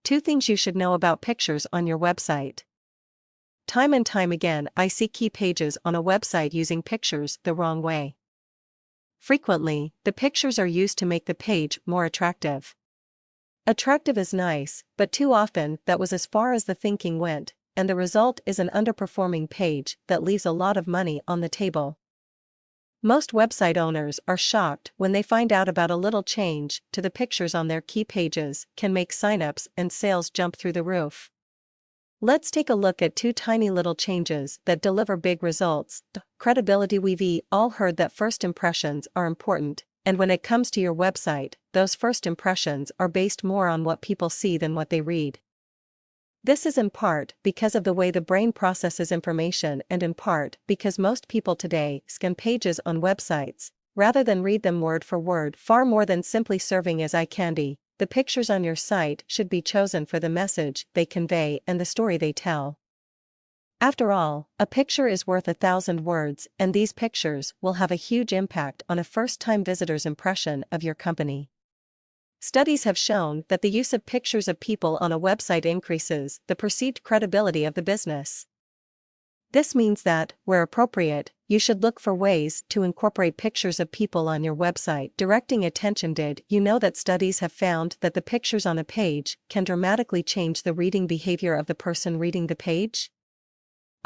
2 things you should know about pictures on your website. Time and time again, I see key pages on a website using pictures the wrong way. Frequently, the pictures are used to make the page more attractive. Attractive is nice, but too often that was as far as the thinking went, and the result is an underperforming page that leaves a lot of money on the table. Most website owners are shocked when they find out about a little change to the pictures on their key pages can make signups and sales jump through the roof. Let's take a look at 2 tiny little changes that deliver big results. Credibility. We've all heard that first impressions are important, and when it comes to your website, those first impressions are based more on what people see than what they read. This is in part because of the way the brain processes information and in part because most people today scan pages on websites, rather than read them word for word. Far more than simply serving as eye candy, the pictures on your site should be chosen for the message they convey and the story they tell. After all, a picture is worth 1,000 words, and these pictures will have a huge impact on a first-time visitor's impression of your company. Studies have shown that the use of pictures of people on a website increases the perceived credibility of the business. This means that, where appropriate, you should look for ways to incorporate pictures of people on your website. Directing attention. Did you know that studies have found that the pictures on a page can dramatically change the reading behavior of the person reading the page?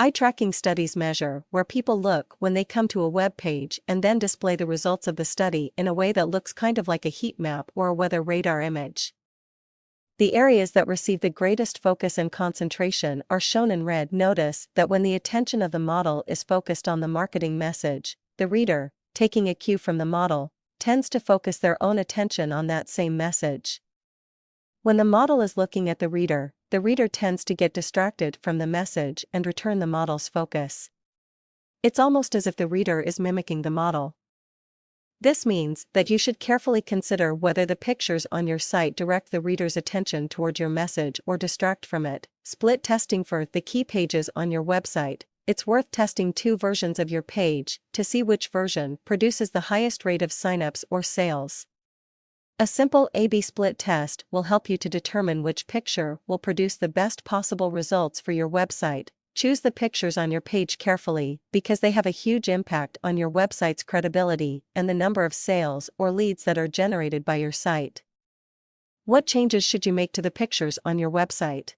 Eye tracking studies measure where people look when they come to a web page and then display the results of the study in a way that looks kind of like a heat map or a weather radar image. The areas that receive the greatest focus and concentration are shown in red. Notice that when the attention of the model is focused on the marketing message, the reader, taking a cue from the model, tends to focus their own attention on that same message. When the model is looking at the reader tends to get distracted from the message and return the model's focus. It's almost as if the reader is mimicking the model. This means that you should carefully consider whether the pictures on your site direct the reader's attention toward your message or distract from it. Split testing. For the key pages on your website, it's worth testing 2 versions of your page to see which version produces the highest rate of signups or sales. A simple A/B split test will help you to determine which picture will produce the best possible results for your website. Choose the pictures on your page carefully because they have a huge impact on your website's credibility and the number of sales or leads that are generated by your site. What changes should you make to the pictures on your website?